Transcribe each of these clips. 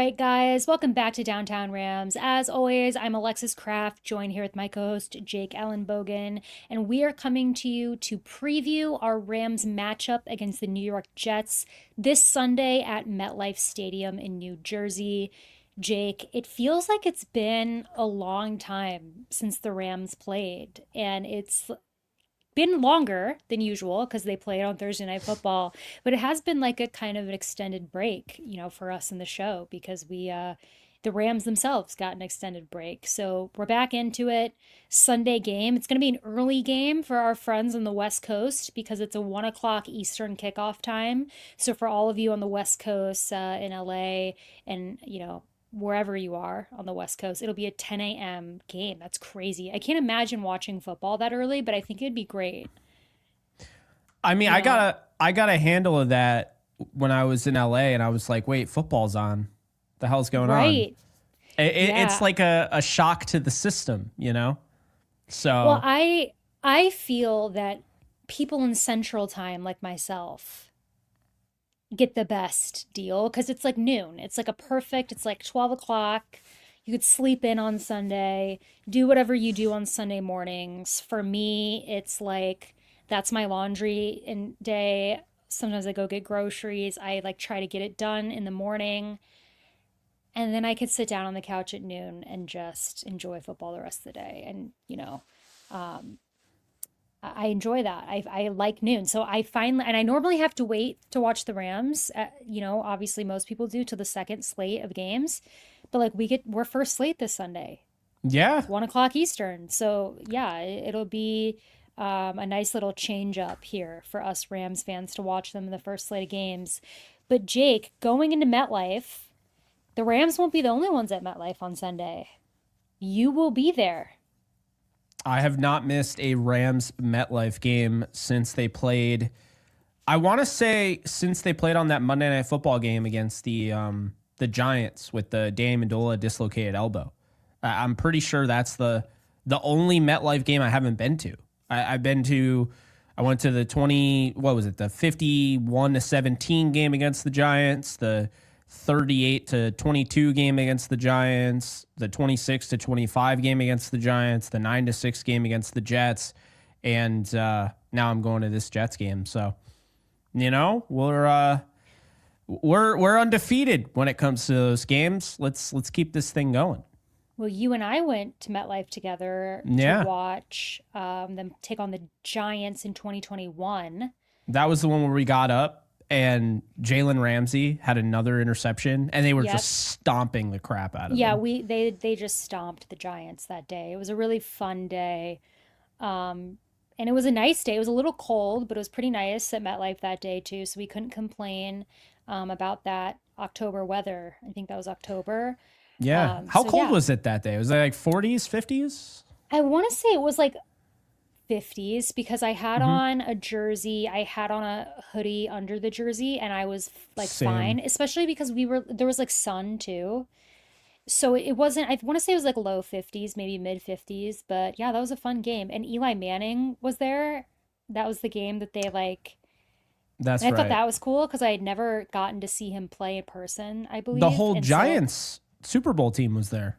right, guys, welcome back to Downtown Rams. As always, I'm Alexis Kraft, joined here with my co-host Jake Ellenbogen, and we are coming to you to preview our Rams matchup against the New York Jets this Sunday at MetLife Stadium in New Jersey. Jake, it feels like it's been a long time since the Rams played, and it's been longer than usual because they played on Thursday Night Football, but it has been like a kind of an extended break, for us in the show because the Rams themselves got an extended break. So we're back into it. Sunday game. It's going to be an early game for our friends on the West Coast because it's a 1 o'clock Eastern kickoff time. So for all of you on the West Coast in LA and, wherever you are on the West Coast, it'll be a 10 a.m. game. That's crazy. I can't imagine watching football that early, but I think it'd be great. I mean, I got a handle of that when I was in LA, and I was like, "Wait, football's on. The hell's going on?" Right. It's like a shock to the system, So Well, I feel that people in Central Time, like myself, get the best deal because it's like noon. It's like 12 o'clock. You could sleep in on Sunday, do whatever you do on Sunday mornings. For me, it's like that's my laundry and day. Sometimes I go get groceries. I like try to get it done in the morning. And then I could sit down on the couch at noon and just enjoy football the rest of the day. And, um, I enjoy that. I like noon. So and I normally have to wait to watch the Rams. Obviously most people do till the second slate of games, but like we're first slate this Sunday, yeah. 1 o'clock Eastern. So yeah, it'll be a nice little change up here for us Rams fans to watch them in the first slate of games. But Jake, going into MetLife, the Rams won't be the only ones at MetLife on Sunday. You will be there. I have not missed a Rams MetLife game since they played. I want to say since they played on that Monday Night Football game against the Giants with the Danny Amendola dislocated elbow. I'm pretty sure that's the only MetLife game I haven't been to. I went to the 51-17 game against the Giants, the 38-22 game against the Giants, the 26-25 game against the Giants, the 9-6 game against the Jets, and now I'm going to this Jets game. So, we're undefeated when it comes to those games. Let's keep this thing going. Well, you and I went to MetLife together to watch them take on the Giants in 2021. That was the one where we got up and Jalen Ramsey had another interception, and they were just stomping the crap out of them. Yeah, they just stomped the Giants that day. It was a really fun day, and it was a nice day. It was a little cold, but it was pretty nice at MetLife that day too, so we couldn't complain about that October weather. I think that was October. Yeah. How cold was it that day? Was it like 40s, 50s? I want to say it was like 50s because I had on a jersey, I had on a hoodie under the jersey, and I was like fine, especially because there was like sun too. So it wasn't, I want to say it was like low 50s, maybe mid 50s, but yeah, that was a fun game. And Eli Manning was there. That was the game that they like. That's and I right. thought that was cool because I had never gotten to see him play in person, I believe. The whole Giants Super Bowl team was there.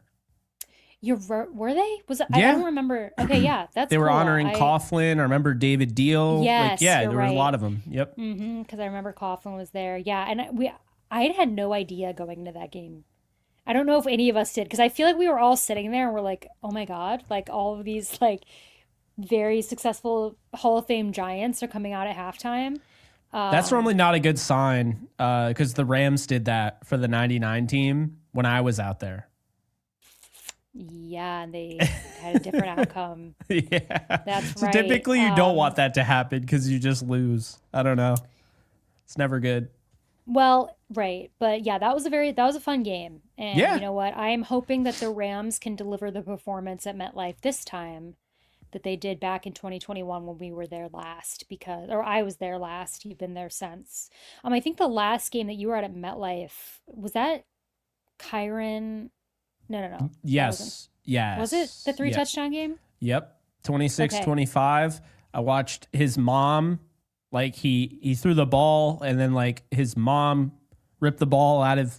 Were they? I don't remember. Okay, yeah, that's they were cool. honoring Coughlin. I remember David Deal. Yes, there were was a lot of them. Yep. Because I remember Coughlin was there. Yeah, and I had no idea going into that game. I don't know if any of us did because I feel like we were all sitting there and we're like, oh my god, like all of these like very successful Hall of Fame Giants are coming out at halftime. That's normally not a good sign because the Rams did that for the '99 team when I was out there. Yeah, and they had a different outcome. Yeah. That's so right. Typically you don't want that to happen because you just lose. I don't know. It's never good. Well, right. But yeah, that was a fun game. And Yeah. you know what? I am hoping that the Rams can deliver the performance at MetLife this time that they did back in 2021 when we were there last or I was there last. You've been there since. I think the last game that you were at MetLife, was that Kyron? No. Yes. Yes. Was it the 3 touchdown game? Yep. 26-25. I watched his mom, like he threw the ball and then like his mom ripped the ball out of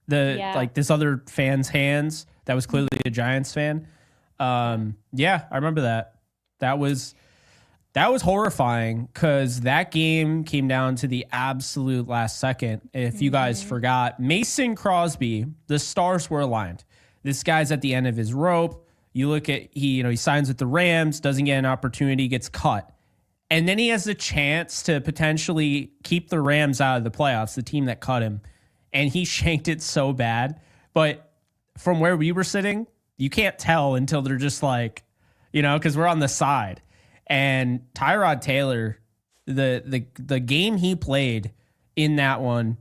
Yeah. this other fan's hands that was clearly a Giants fan. Yeah, I remember that. That was horrifying because that game came down to the absolute last second. If you guys forgot, Mason Crosby, the stars were aligned. This guy's at the end of his rope. You look at he signs with the Rams, doesn't get an opportunity, gets cut. And then he has a chance to potentially keep the Rams out of the playoffs, the team that cut him. And he shanked it so bad. But from where we were sitting, you can't tell until they're just like, because we're on the side. And Tyrod Taylor, the game he played in that one,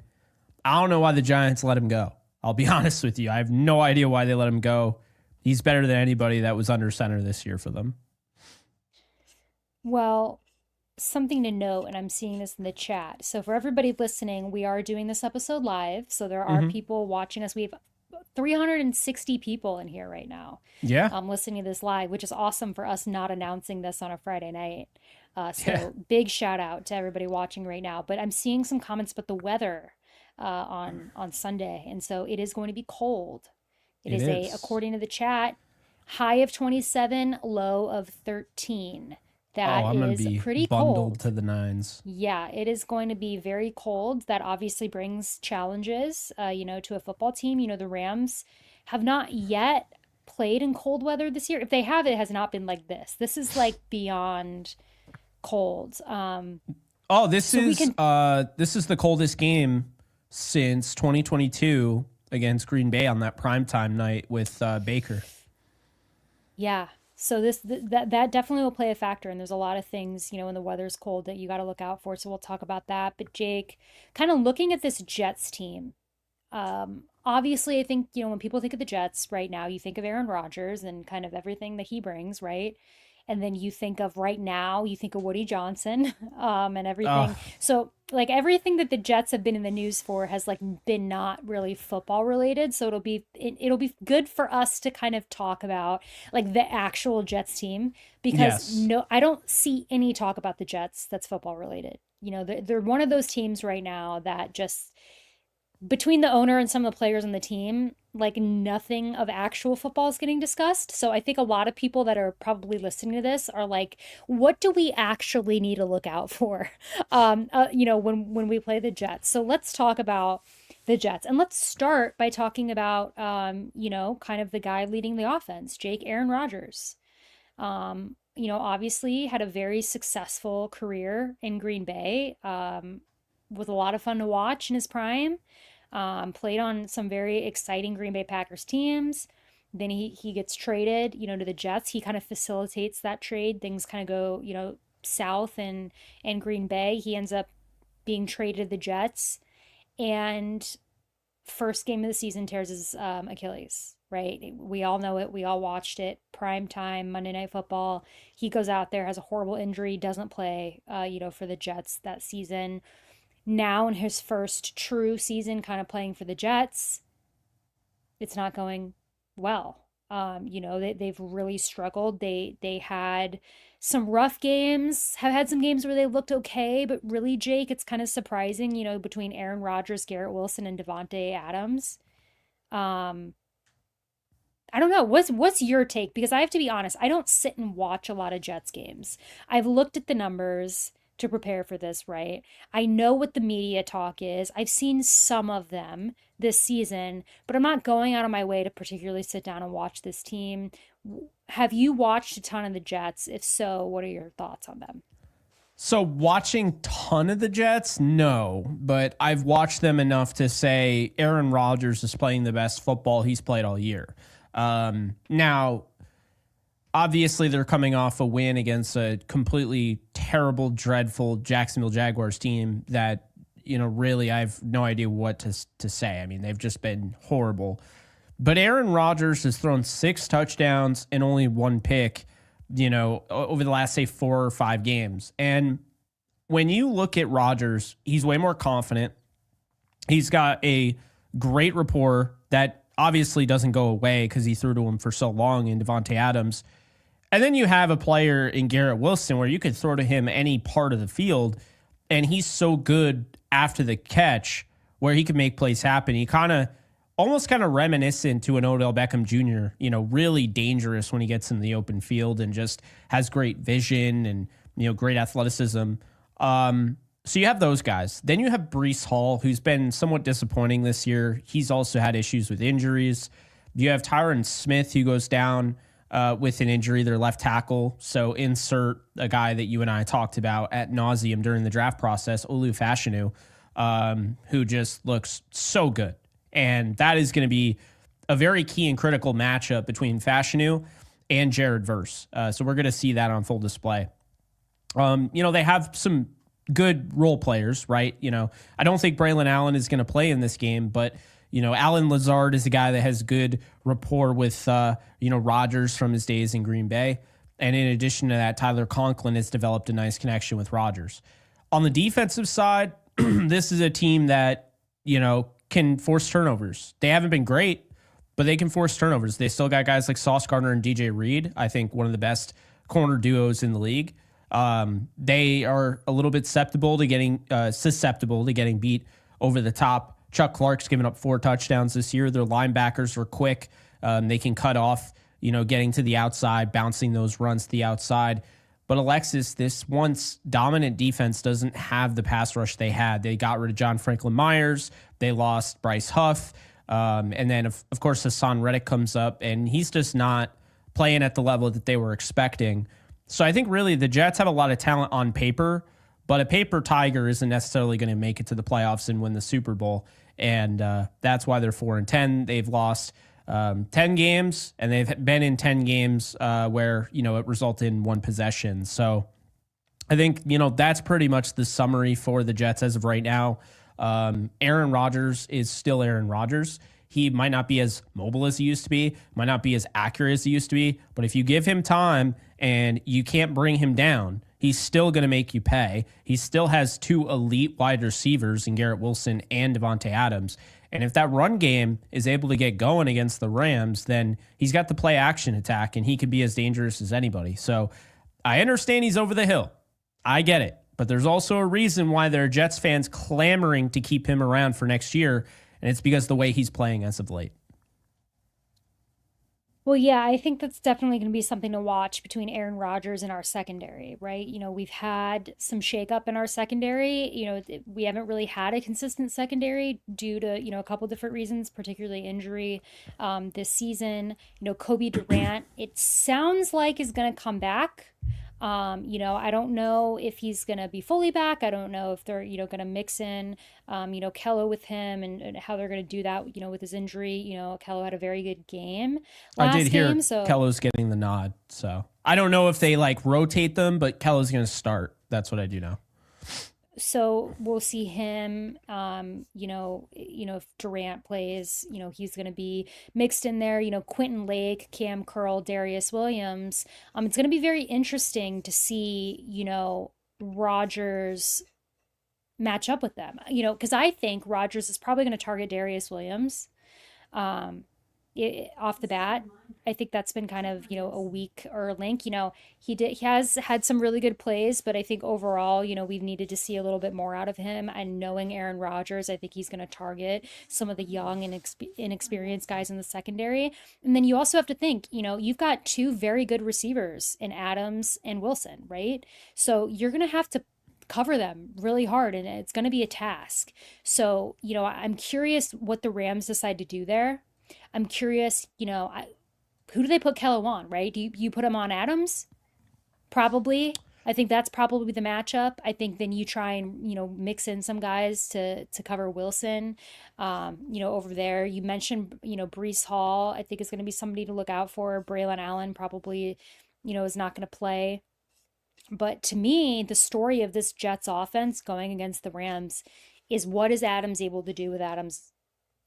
I don't know why the Giants let him go. I'll be honest with you. I have no idea why they let him go. He's better than anybody that was under center this year for them. Well, something to note, and I'm seeing this in the chat. So for everybody listening, we are doing this episode live. So there are people watching us. We have 360 people in here right now. Yeah. Listening to this live, which is awesome for us not announcing this on a Friday night. So big shout out to everybody watching right now. But I'm seeing some comments about the weather on Sunday. And so it is going to be cold. It is according to the chat, high of 27, low of 13. That is pretty bundled cold. to the nines. Yeah, it is going to be very cold. That obviously brings challenges, to a football team. The Rams have not yet played in cold weather this year. If they have, it has not been like this. This is like beyond cold. This is the coldest game since 2022 against Green Bay on that primetime night with Baker. Yeah. So that definitely will play a factor, and there's a lot of things, when the weather's cold that you got to look out for. So we'll talk about that. But Jake, kind of looking at this Jets team, obviously I think, when people think of the Jets right now, you think of Aaron Rodgers and kind of everything that he brings, right? And then you think of right now, you think of Woody Johnson, and everything. So like everything that the Jets have been in the news for has like been not really football related. So it'll be good for us to kind of talk about like the actual Jets team, because I don't see any talk about the Jets that's football related. They're one of those teams right now that just, between the owner and some of the players on the team, like nothing of actual football is getting discussed. So I think a lot of people that are probably listening to this are like, what do we actually need to look out for, when we play the Jets? So let's talk about the Jets, and let's start by talking about, kind of the guy leading the offense, Aaron Rodgers. Obviously had a very successful career in Green Bay, with a lot of fun to watch in his prime. Played on some very exciting Green Bay Packers teams. Then he gets traded, to the Jets. He kind of facilitates that trade. Things kind of go, south and Green Bay. He ends up being traded to the Jets. And first game of the season tears his Achilles, right? We all know it. We all watched it. Prime time, Monday Night Football. He goes out there, has a horrible injury, doesn't play, for the Jets that season. Now in his first true season kind of playing for the Jets, it's not going well. They've really struggled. They had some rough games, have had some games where they looked okay, but really, Jake, it's kind of surprising, between Aaron Rodgers, Garrett Wilson, and Devontae Adams. I don't know. What's your take? Because I have to be honest, I don't sit and watch a lot of Jets games. I've looked at the numbers to prepare for this, right? I know what the media talk is. I've seen some of them this season, but I'm not going out of my way to particularly sit down and watch this team. Have you watched a ton of the Jets? If so, what are your thoughts on them? So watching ton of the Jets, no, but I've watched them enough to say Aaron Rodgers is playing the best football he's played all year. Now, obviously, they're coming off a win against a completely terrible, dreadful Jacksonville Jaguars team that, really I have no idea what to say. I mean, they've just been horrible. But Aaron Rodgers has thrown 6 touchdowns and only 1 pick, over the last, say, 4 or 5 games. And when you look at Rodgers, he's way more confident. He's got a great rapport that obviously doesn't go away because he threw to him for so long in Devontae Adams. And then you have a player in Garrett Wilson where you could throw to him any part of the field, and he's so good after the catch where he can make plays happen. He kind of almost kind of reminiscent to an Odell Beckham Jr., really dangerous when he gets in the open field and just has great vision and, great athleticism. So you have those guys. Then you have Breece Hall, who's been somewhat disappointing this year. He's also had issues with injuries. You have Tyron Smith, who goes down with an injury, their left tackle. So insert a guy that you and I talked about at nauseum during the draft process, Olu Fashanu, who just looks so good. And that is going to be a very key and critical matchup between Fashanu and Jared Verse. So we're going to see that on full display. They have some good role players, right? I don't think Braylon Allen is going to play in this game, but Alan Lazard is a guy that has good rapport with Rodgers from his days in Green Bay. And in addition to that, Tyler Conklin has developed a nice connection with Rodgers. On the defensive side, this is a team that, can force turnovers. They haven't been great, but they can force turnovers. They still got guys like Sauce Gardner and DJ Reed, I think one of the best corner duos in the league. They are a little bit susceptible to getting beat over the top. Chuck Clark's given up 4 touchdowns this year. Their linebackers are quick. They can cut off, getting to the outside, bouncing those runs to the outside. But Alexis, this once dominant defense doesn't have the pass rush they had. They got rid of John Franklin Myers. They lost Bryce Huff. And then, of course, Hassan Reddick comes up, and he's just not playing at the level that they were expecting. So I think really the Jets have a lot of talent on paper, but a paper tiger isn't necessarily going to make it to the playoffs and win the Super Bowl. And that's why they're 4-10. They've lost 10 games, and they've been in 10 games where, it resulted in 1 possession. So I think, that's pretty much the summary for the Jets as of right now. Aaron Rodgers is still Aaron Rodgers. He might not be as mobile as he used to be, might not be as accurate as he used to be, but if you give him time and you can't bring him down, he's still going to make you pay. He still has 2 elite wide receivers in Garrett Wilson and Devontae Adams. And if that run game is able to get going against the Rams, then he's got the play action attack and he could be as dangerous as anybody. So I understand he's over the hill. I get it. But there's also a reason why there are Jets fans clamoring to keep him around for next year. And it's because of the way he's playing as of late. Well, yeah, I think that's definitely going to be something to watch between Aaron Rodgers and our secondary, right? We've had some shakeup in our secondary. We haven't really had a consistent secondary due to, a couple different reasons, particularly injury this season. Kobe Durant, it sounds like is going to come back. I don't know if he's going to be fully back. I don't know if they're, going to mix in, Kello with him and how they're going to do that, with his injury. Kello had a very good game I last did hear game. So Kello's getting the nod. So I don't know if they rotate them, but Kello's going to start. That's what I do know. so we'll see him, if Durant plays, he's going to be mixed in there, Quentin Lake, Cam Curl, Darius Williams. It's going to be very interesting to see, Rogers match up with them, because I think Rogers is probably going to target Darius Williams. Um, Off the bat. I think that's been kind of, a weaker link. He has had some really good plays, but I think overall, we've needed to see a little bit more out of him. And knowing Aaron Rodgers, I think he's going to target some of the young and inexperienced guys in the secondary. And then you also have to think, you've got 2 very good receivers in Adams and Wilson, right? So you're going to have to cover them really hard, and it's going to be a task. So, I'm curious what the Rams decide to do there. I'm curious, who do they put Kello on, right? Do you put him on Adams? Probably. I think that's probably the matchup. I think then you try and, mix in some guys to cover Wilson, over there. You mentioned, Breece Hall, I think is going to be somebody to look out for. Braylon Allen probably, is not going to play. But to me, the story of this Jets offense going against the Rams is what is Adams able to do with Adams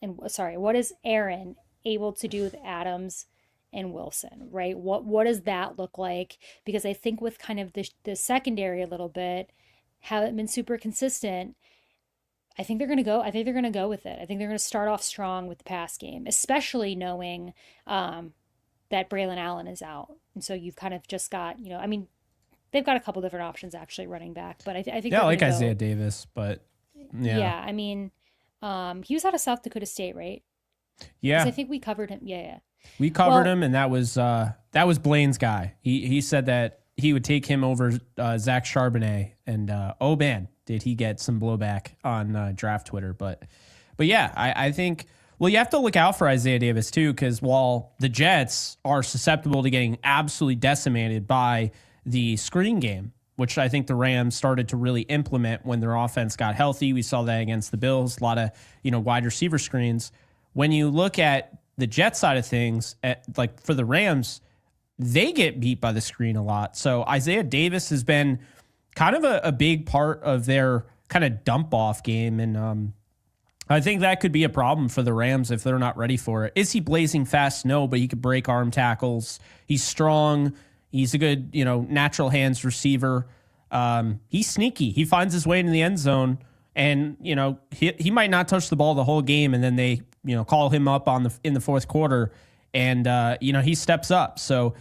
and what is Aaron able to do with Adams and Wilson, right? What does that look like? Because I think with kind of the secondary a little bit, haven't been super consistent. I think they're gonna go with it. I think they're gonna start off strong with the pass game, especially knowing that Braylon Allen is out. And so you've kind of just got, they've got a couple different options actually running back, but I think Yeah, they're like gonna Isaiah go. Davis, but yeah. Yeah, he was out of South Dakota State, right? Because Yeah, I think we covered him. Yeah, yeah. we covered Well, him, and that was Blaine's guy. He said that he would take him over Zach Charbonnet, and oh man, did he get some blowback on draft Twitter? But yeah, I think. Well, you have to look out for Isaiah Davis too, because while the Jets are susceptible to getting absolutely decimated by the screen game, which I think the Rams started to really implement when their offense got healthy. We saw that against the Bills, a lot of wide receiver screens. When you look at the Jet side of things, like for the Rams, they get beat by the screen a lot. So Isaiah Davis has been kind of a big part of their kind of dump off game. And I think that could be a problem for the Rams if they're not ready for it. Is he blazing fast? No, but he could break arm tackles. He's strong. He's a good, natural hands receiver. He's sneaky. He finds his way into the end zone, and he might not touch the ball the whole game, and then they call him up in the fourth quarter, and he steps up. So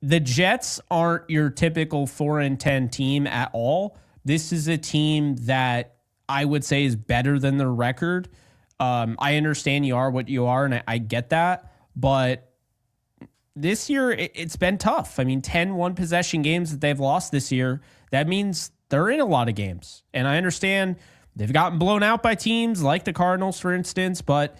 the Jets aren't your typical 4-10 team at all. This is a team that I would say is better than their record. I understand you are what you are, and I get that, but this year it's been tough. I mean, 10 one-possession games that they've lost this year, that means they're in a lot of games. And I understand they've gotten blown out by teams like the Cardinals, for instance, but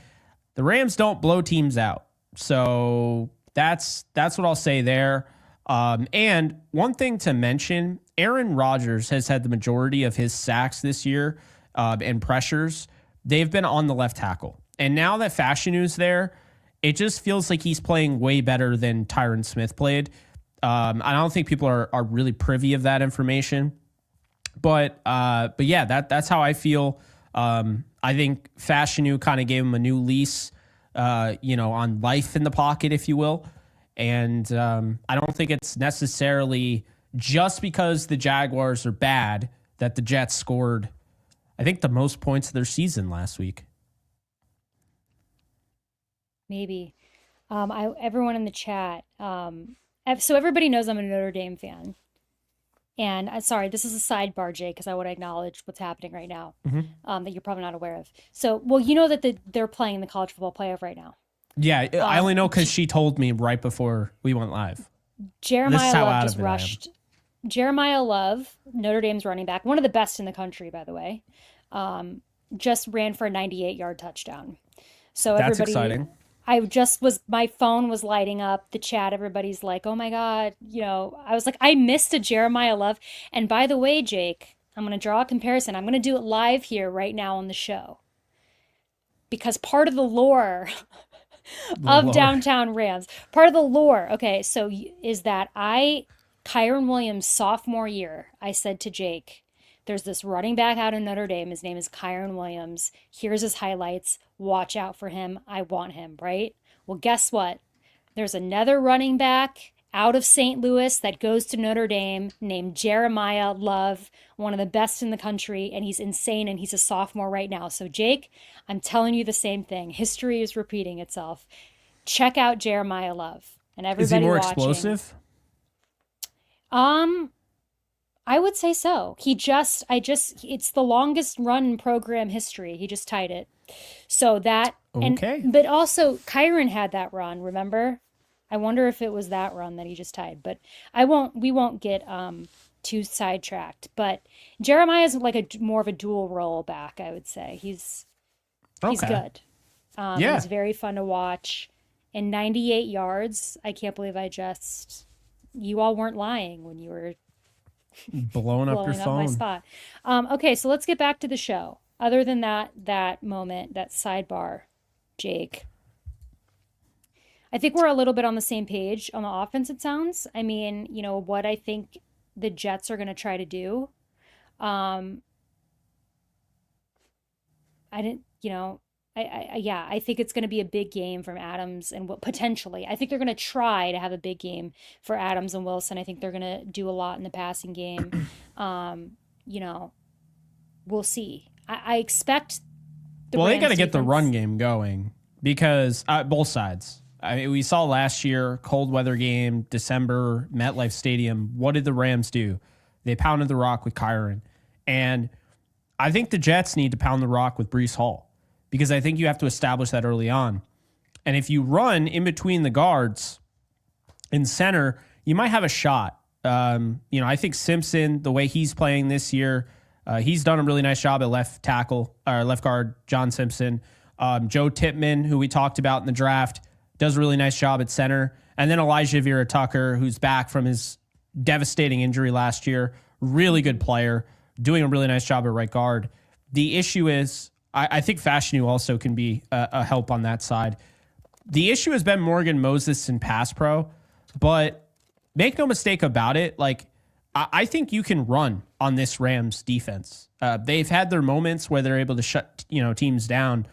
the Rams don't blow teams out. So that's what I'll say there. And one thing to mention, Aaron Rodgers has had the majority of his sacks this year and pressures. They've been on the left tackle. And now that Fashionu's there, it just feels like he's playing way better than Tyron Smith played. I don't think people are really privy of that information, but yeah, that's how I feel. I think Fashionu kind of gave him a new lease, on life in the pocket, if you will. And I don't think it's necessarily just because the Jaguars are bad that the Jets scored, I think, the most points of their season last week. maybe. Everyone in the chat. So everybody knows I'm a Notre Dame fan. And sorry, this is a sidebar, Jay, because I want to acknowledge what's happening right now that you're probably not aware of. So, well, you know that they're playing the college football playoff right now. Yeah, I only know because she told me right before we went live. Jeremiah Love just rushed. Jeremiah Love, Notre Dame's running back, one of the best in the country, by the way, just ran for a 98-yard touchdown. So That's everybody, exciting. My phone was lighting up the chat. Everybody's like, oh my God, I was like, I missed a Jeremiah Love. And by the way, Jake, I'm going to draw a comparison. I'm going to do it live here right now on the show. Because part of the lore of Downtown Rams, part of the lore, okay, so is that Kyron Williams' sophomore year, I said to Jake, there's this running back out in Notre Dame. His name is Kyron Williams. Here's his highlights. Watch out for him. I want him, right? Well, guess what? There's another running back out of St. Louis that goes to Notre Dame named Jeremiah Love, one of the best in the country, and he's insane, and he's a sophomore right now. So, Jake, I'm telling you the same thing. History is repeating itself. Check out Jeremiah Love. And everybody Is he more watching, explosive? I would say so. It's the longest run in program history. He just tied it. So that, Okay. but also Kyron had that run, remember? I wonder if it was that run that he just tied, but we won't get too sidetracked. But Jeremiah is like more of a dual role back, I would say. He's good. Yeah. He's very fun to watch. And 98 yards, I can't believe you all weren't lying when you were blowing up your phone. My spot. Okay, so let's get back to the show. Other than that moment, that sidebar, Jake, I think we're a little bit on the same page on the offense, it sounds. I mean, what I think the Jets are going to try to do. I think it's going to be a big game from Adams and potentially. I think they're going to try to have a big game for Adams and Wilson. I think they're going to do a lot in the passing game. We'll see. I expect they got to get the run game going because both sides. I mean, we saw last year, cold weather game, December, MetLife Stadium. What did the Rams do? They pounded the rock with Kyron. And I think the Jets need to pound the rock with Breece Hall because I think you have to establish that early on. And if you run in between the guards in center, you might have a shot. I think Simpson, the way he's playing this year, he's done a really nice job at left tackle or left guard, John Simpson. Joe Tippmann, who we talked about in the draft, does a really nice job at center. And then Elijah Vera Tucker, who's back from his devastating injury last year, really good player, doing a really nice job at right guard. The issue is, I think Fashanu also can be a help on that side. The issue has been Morgan Moses in pass pro, but make no mistake about it. Like, I think you can run on this Rams defense. They've had their moments where they're able to shut teams down,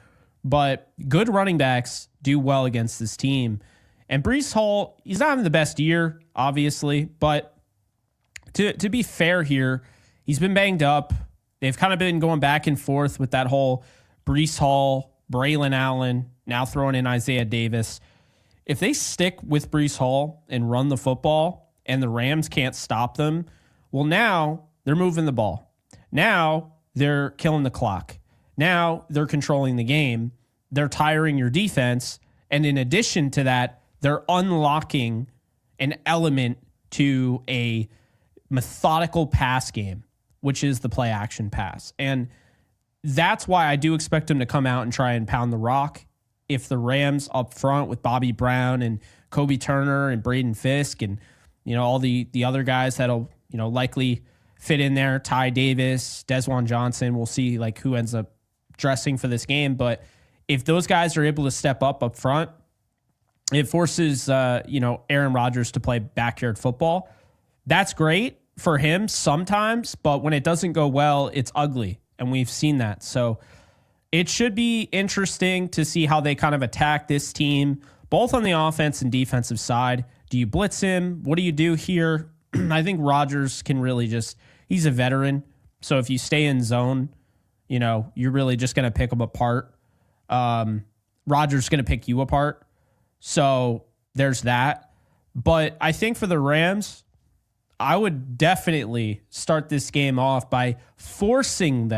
but good running backs do well against this team. And Breece Hall, he's not having the best year, obviously, but to be fair here, he's been banged up. They've kind of been going back and forth with that whole Breece Hall, Braylon Allen, now throwing in Isaiah Davis. If they stick with Breece Hall and run the football and the Rams can't stop them, well, now they're moving the ball. Now they're killing the clock. Now they're controlling the game. They're tiring your defense. And in addition to that, they're unlocking an element to a methodical pass game, which is the play action pass. And that's why I do expect them to come out and try and pound the rock. If the Rams up front with Bobby Brown and Kobe Turner and Braden Fisk and all the other guys that'll likely fit in there, Ty Davis, Desjuan Johnson, we'll see like who ends up dressing for this game. But if those guys are able to step up front, it forces Aaron Rodgers to play backyard football. That's great for him sometimes, but when it doesn't go well, it's ugly. And we've seen that. So it should be interesting to see how they kind of attack this team, both on the offense and defensive side. Do you blitz him? What do you do here? I think Rodgers can really he's a veteran. So if you stay in zone, you're really just going to pick him apart. Rodgers is going to pick you apart. So there's that. But I think for the Rams, I would definitely start this game off by forcing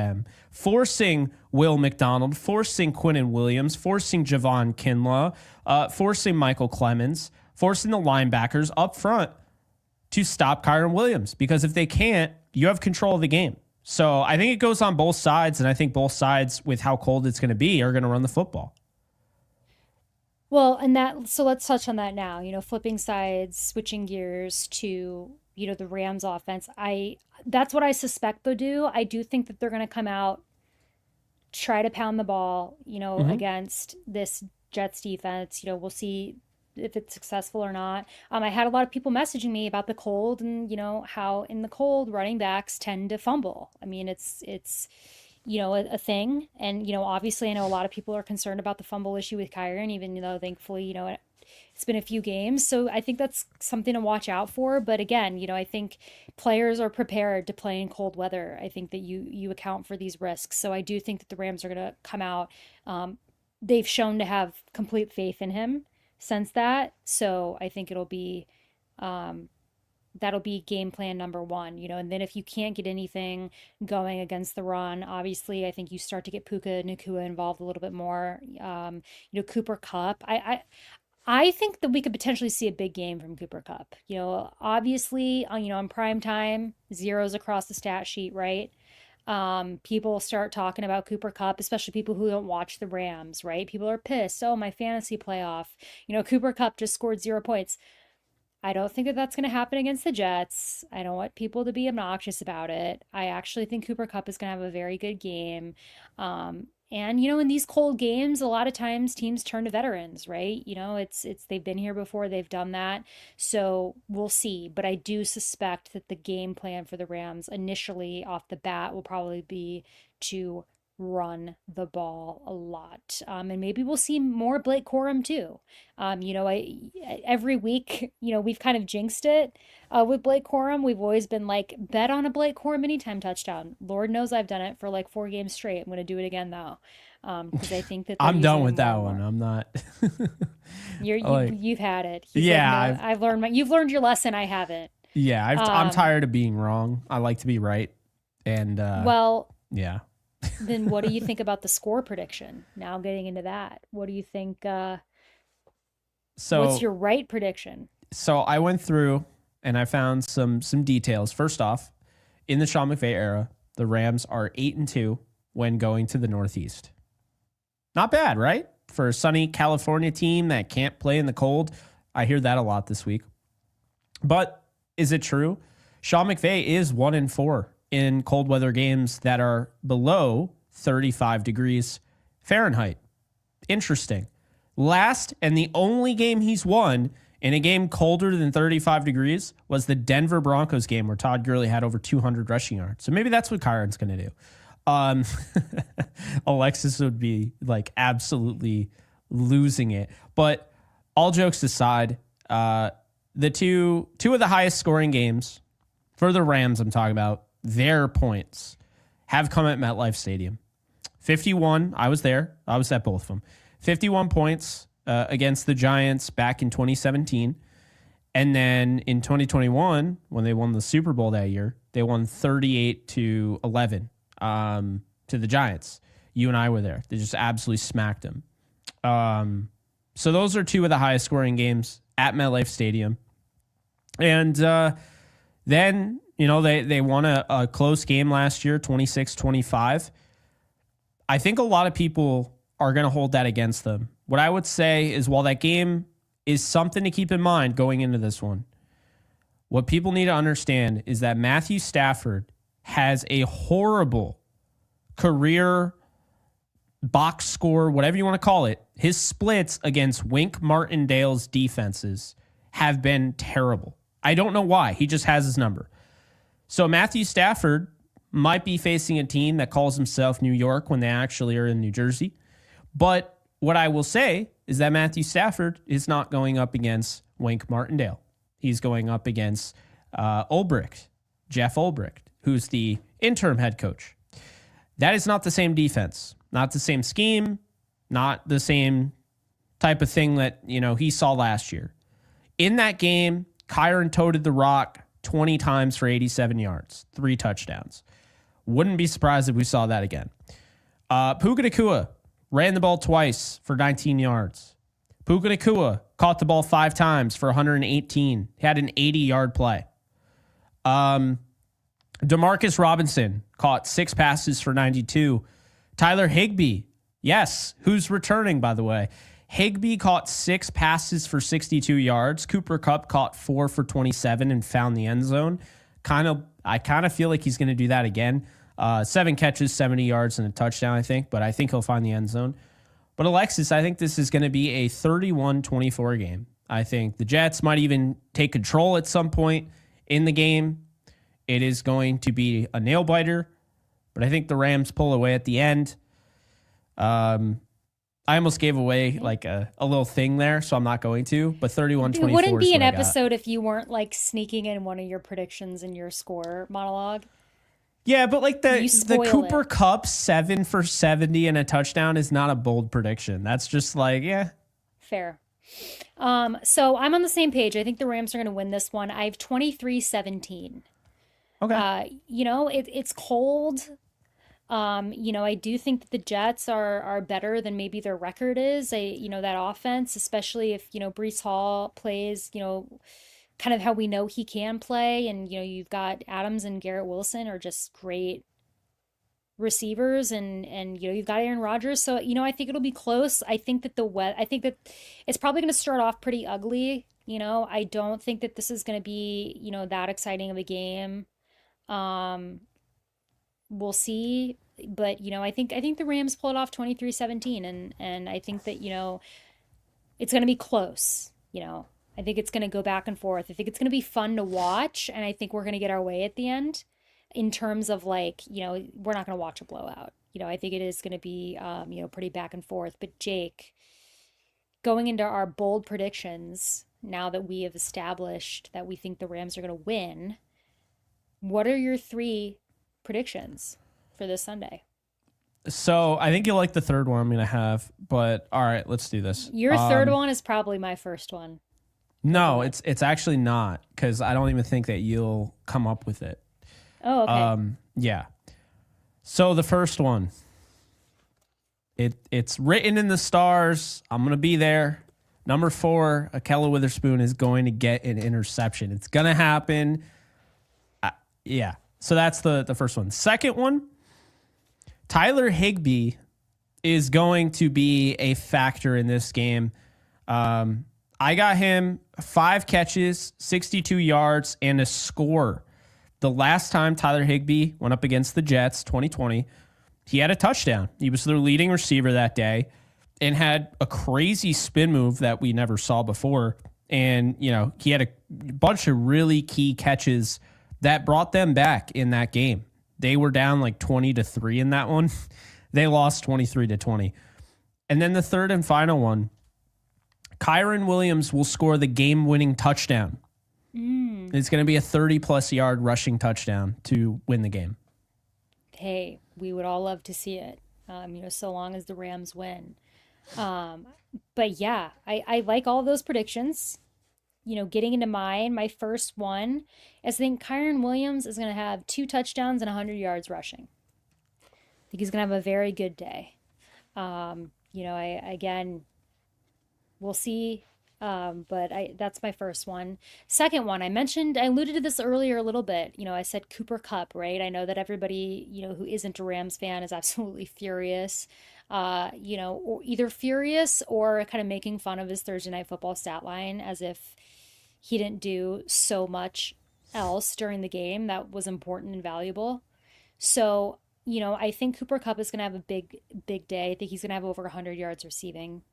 Will McDonald, forcing Quinnen Williams, forcing Javon Kinlaw, forcing Michael Clemens, forcing the linebackers up front to stop Kyron Williams. Because if they can't, you have control of the game. So I think it goes on both sides, and I think both sides, with how cold it's going to be, are going to run the football. Well, so let's touch on that now. Flipping sides, switching gears to the Rams offense. That's what I suspect they'll do. I do think that they're going to come out, try to pound the ball, against this Jets defense. We'll see if it's successful or not. I had a lot of people messaging me about the cold and, how in the cold running backs tend to fumble. I mean, it's a thing. And, obviously I know a lot of people are concerned about the fumble issue with Kyron, even though thankfully, it's been a few games. So I think that's something to watch out for. But again, I think players are prepared to play in cold weather. I think that you account for these risks. So I do think that the Rams are going to come out. They've shown to have complete faith in him since that. So I think that'll be game plan number one, and then if you can't get anything going against the run, obviously I think you start to get Puka Nacua involved a little bit more. Cooper Kupp. I think that we could potentially see a big game from Cooper Kupp. Obviously, on prime time, zeros across the stat sheet, right? People start talking about Cooper Kupp, especially people who don't watch the Rams, right? People are pissed. Oh, my fantasy playoff. Cooper Kupp just scored 0 points. I don't think that that's going to happen against the Jets. I don't want people to be obnoxious about it. I actually think Cooper Kupp is going to have a very good game. And in these cold games, a lot of times teams turn to veterans, right? It's they've been here before, they've done that. So we'll see. But I do suspect that the game plan for the Rams initially off the bat will probably be to run the ball a lot. And maybe we'll see more Blake Corum too. Every week, we've kind of jinxed it with Blake Corum. We've always been like, bet on a Blake Corum anytime touchdown. Lord knows I've done it for like 4 games straight. I'm going to do it again though. Because I think that I'm done with that one. I'm not. You've had it. Yeah, like, no, I've learned you've learned your lesson. I haven't. Yeah, I'm tired of being wrong. I like to be right. And yeah. Then what do you think about the score prediction? Now getting into that, what do you think What's So your right prediction? so I went through and I found some details. First off, in the Sean McVay era, the Rams are 8-2 when going to the Northeast. Not bad, right? For a sunny California team that can't play in the cold. I hear that a lot this week. But is it true? Sean McVay is 1-4 in cold weather games that are below 35 degrees Fahrenheit. Interesting. Last and the only game he's won in a game colder than 35 degrees was the Denver Broncos game where Todd Gurley had over 200 rushing yards. So maybe that's what Kyron's going to do. Alexis would be like absolutely losing it. But all jokes aside, the two of the highest scoring games for the Rams, I'm talking about, their points have come at MetLife Stadium. 51, I was there. I was at both of them. 51 points against the Giants back in 2017. And then in 2021, when they won the Super Bowl that year, they won 38-11 to the Giants. You and I were there. They just absolutely smacked them. So those are two of the highest scoring games at MetLife Stadium. And then, they won a close game last year, 26-25. I think a lot of people are going to hold that against them. What I would say is while that game is something to keep in mind going into this one, what people need to understand is that Matthew Stafford has a horrible career box score, whatever you want to call it. His splits against Wink Martindale's defenses have been terrible. I don't know why. He just has his number. So Matthew Stafford might be facing a team that calls himself New York when they actually are in New Jersey. But what I will say is that Matthew Stafford is not going up against Wink Martindale. He's going up against Jeff Ulbricht, who's the interim head coach. That is not the same defense, not the same scheme, not the same type of thing that, he saw last year. In that game, Kyron toted the rock 20 times for 87 yards, 3 touchdowns. Wouldn't be surprised if we saw that again. Puka Nacua ran the ball twice for 19 yards. Puka Nacua caught the ball 5 times for 118. He had an 80-yard play. Demarcus Robinson caught 6 passes for 92. Tyler Higbee, yes, who's returning, by the way. Higbee caught 6 passes for 62 yards. Cooper Kupp caught 4 for 27 and found the end zone. I kind of feel like he's going to do that again. 7 catches, 70 yards, and a touchdown, I think. But I think he'll find the end zone. But Alexis, I think this is going to be a 31-24 game. I think the Jets might even take control at some point in the game. It is going to be a nail biter. But I think the Rams pull away at the end. I almost gave away like a little thing there, so I'm not going to. But 31-24 It wouldn't be an I got. episode if you weren't like sneaking in one of your predictions in your score monologue. Yeah, but like the Cooper it. Kupp 7 for 70 and a touchdown is not a bold prediction. That's just like, yeah. Fair. So I'm on the same page. I think the Rams are going to win this one. I have 23-17. Okay. It's cold. I do think that the Jets are better than maybe their record is. That offense, especially if, Breece Hall plays, kind of how we know he can play. And, you've got Adams and Garrett Wilson are just great receivers and you've got Aaron Rodgers. So, I think it'll be close. I think that it's probably going to start off pretty ugly. I don't think that this is going to be, that exciting of a game. We'll see, but I think the Rams pull it off 23-17 and I think that it's going to be close. I think it's going to go back and forth. I think it's going to be fun to watch, and I think we're going to get our way at the end in terms of like, we're not going to watch a blowout. I think it is going to be pretty back and forth. But Jake, going into our bold predictions, now that we have established that we think the Rams are going to win, what are your 3 predictions for this Sunday? So I think you'll like the third one I'm going to have, but all right, let's do this. Your third one is probably my first one. No, it's actually not, because I don't even think that you'll come up with it. Oh, okay. Yeah. So the first one, it's written in the stars. I'm going to be there. Number 4, Akella Witherspoon is going to get an interception. It's going to happen. Yeah. So that's the first one. Second one, Tyler Higbee is going to be a factor in this game. I got him 5 catches, 62 yards, and a score. The last time Tyler Higbee went up against the Jets, 2020, he had a touchdown. He was their leading receiver that day and had a crazy spin move that we never saw before. And, he had a bunch of really key catches that brought them back in that game. They were down like 20-3 in that one. They lost 23-20. And then the third and final one, Kyron Williams will score the game-winning touchdown. It's going to be a 30-plus yard rushing touchdown to win the game. Hey, we would all love to see it, so long as the Rams win. But yeah, I like all those predictions. Getting into my first one is I think Kyron Williams is going to have 2 touchdowns and 100 yards rushing. I think he's going to have a very good day. Again, we'll see. But that's my first one. Second one, I alluded to this earlier a little bit. I said Cooper Kupp, right? I know that everybody, who isn't a Rams fan is absolutely furious. Or either furious or kind of making fun of his Thursday Night Football stat line as if he didn't do so much else during the game that was important and valuable. So, I think Cooper Kupp is going to have a big day. I think he's going to have over 100 yards receiving.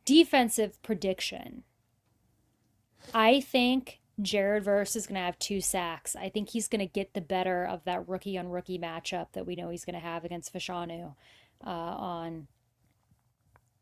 Defensive prediction. I think Jared Verse is going to have 2 sacks. I think he's going to get the better of that rookie-on-rookie matchup that we know he's going to have against Fashanu on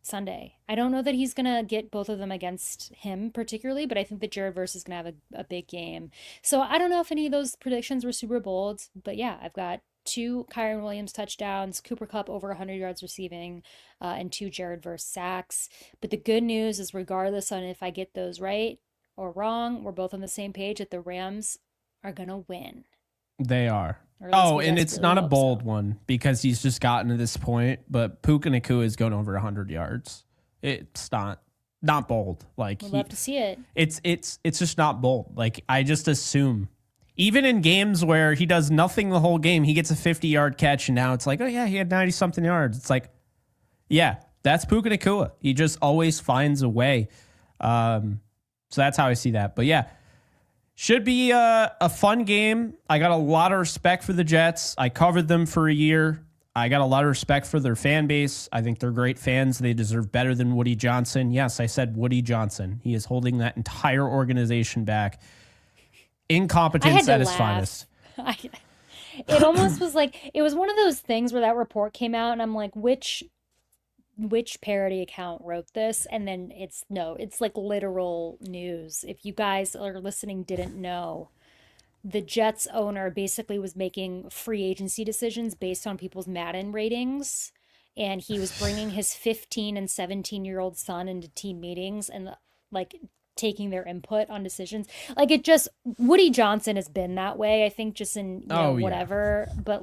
Sunday. I don't know that he's going to get both of them against him particularly, but I think that Jared Verse is going to have a big game. So I don't know if any of those predictions were super bold, but yeah, I've got 2 Kyron Williams touchdowns, Cooper Kupp over 100 yards receiving, and 2 Jared Verse sacks. But the good news is regardless on if I get those right or wrong, we're both on the same page that the Rams are going to win. They are. Oh, and it's not a bold one because he's just gotten to this point, but Puka Nacua is going over 100 yards. It's not bold. Like we'd love to see it. It's just not bold. Like I just assume even in games where he does nothing the whole game, he gets a 50-yard catch and now it's like, oh yeah, he had 90 something yards. It's like, yeah, that's Puka Nacua. He just always finds a way. So that's how I see that. But yeah, should be a fun game. I got a lot of respect for the Jets. I covered them for a year. I got a lot of respect for their fan base. I think they're great fans. They deserve better than Woody Johnson. Yes, I said Woody Johnson. He is holding that entire organization back. Incompetence at his finest. It almost was like, it was one of those things where that report came out and I'm like, which parody account wrote this? And then it's like literal news. If you guys are listening didn't know, the Jets owner basically was making free agency decisions based on people's Madden ratings. And he was bringing his 15 and 17-year-old son into team meetings and taking their input on decisions. Woody Johnson has been that way, I think, just in whatever. Yeah. But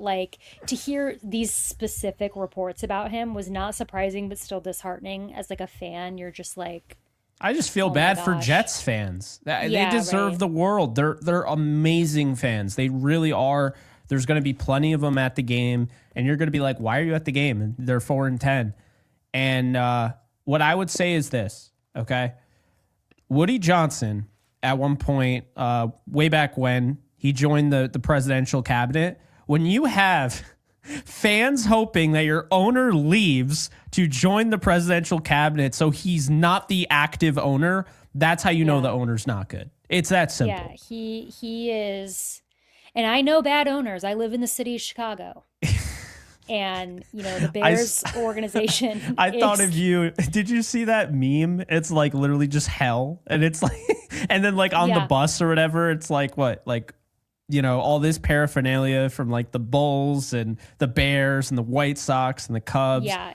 to hear these specific reports about him was not surprising, but still disheartening. As a fan, you're just like, I just feel bad for Jets fans. They deserve the world. They're amazing fans. They really are. There's going to be plenty of them at the game, and you're going to be like, why are you at the game? And they're 4-10. And what I would say is this, okay? Woody Johnson, at one point, way back when he joined the presidential cabinet, when you have fans hoping that your owner leaves to join the presidential cabinet so he's not the active owner, that's how you know the owner's not good. It's that simple. Yeah, he is. And I know bad owners. I live in the city of Chicago. And, the Bears organization. I thought of you. Did you see that meme? It's literally just hell. And it's and then on the bus or whatever, it's all this paraphernalia from the Bulls and the Bears and the White Sox and the Cubs. Yeah,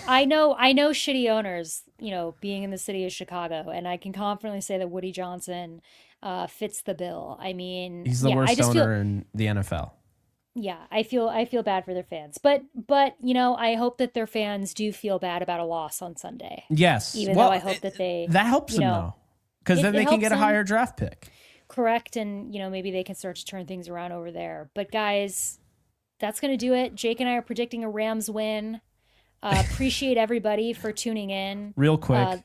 I know shitty owners, being in the city of Chicago. And I can confidently say that Woody Johnson fits the bill. I mean, he's the worst owner in the NFL. Yeah, I feel bad for their fans. But I hope that their fans do feel bad about a loss on Sunday. Yes. Even though I Well, hope that they, that helps you them know, though, because then it they can helps get a them higher draft pick. correct, and maybe they can start to turn things around over there. But guys, that's going to do it. Jake and I are predicting a Rams win. Appreciate everybody for tuning in. Real Uh, quick,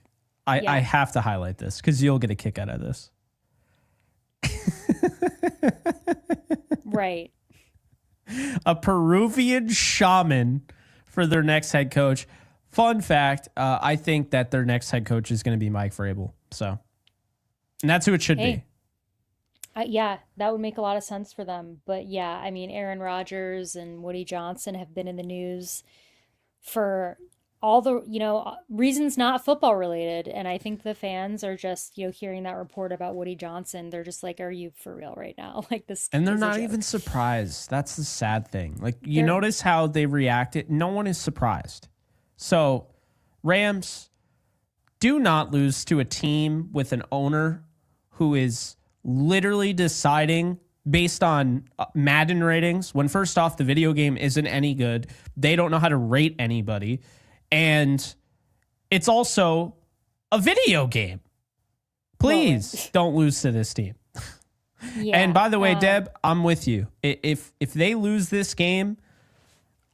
I yeah, have to highlight this because you'll get a kick out of this. right. A Peruvian shaman for their next head coach. Fun fact, I think that their next head coach is going to be Mike Vrabel. So, and that's who it should be. Hey, yeah, that would make a lot of sense for them. But yeah, I mean, Aaron Rodgers and Woody Johnson have been in the news for all the reasons not football related, and I think the fans are just hearing that report about Woody Johnson, they're just like, are you for real right now? Like, this And they're is a not even joke. surprised. That's the sad thing. Like, you They're notice how they reacted. No one is surprised. So, Rams, do not lose to a team with an owner who is literally deciding based on Madden ratings when, first off, the video game isn't any good. They don't know how to rate anybody. And it's also a video game. well, Please don't lose to this team. And yeah, by the way, Deb, I'm with you. If they lose this game,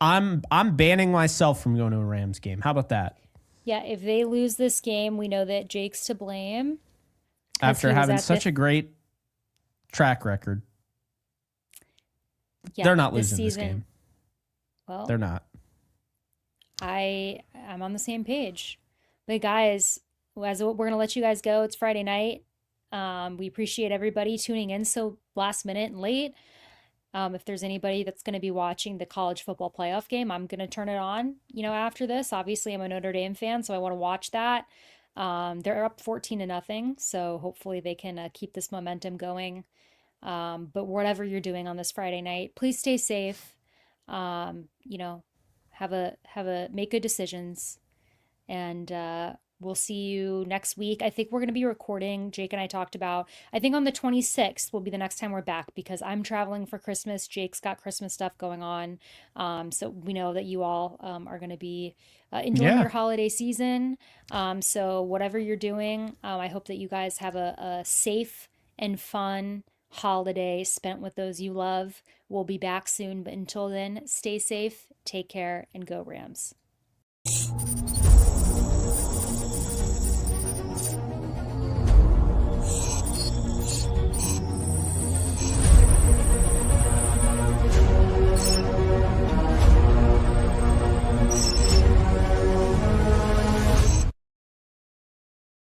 I'm banning myself from going to a Rams game. How about that? yeah, if they lose this game, we know that Jake's to blame because After he was having at the such a great track record, yeah, they're not this losing this season. game. Well, They're not. I'm on the same page. But guys, as we're gonna let you guys go. It's Friday night. We appreciate everybody tuning in so last minute and late. If there's anybody that's going to be watching the college football playoff game, I'm going to turn it on, after this. Obviously, I'm a Notre Dame fan, so I want to watch that. They're up 14 to nothing, so hopefully they can keep this momentum going. But whatever you're doing on this Friday night, please stay safe. Um, you know, make good decisions, and we'll see you next week. I think we're going to be recording. Jake and I talked about, I think on the 26th will be the next time we're back because I'm traveling for Christmas. Jake's got Christmas stuff going on. So we know that you all are going to be enjoying Yeah. your holiday season. So whatever you're doing, I hope that you guys have a safe and fun holiday spent with those you love. We'll be back soon, but until then, stay safe, take care, and go Rams.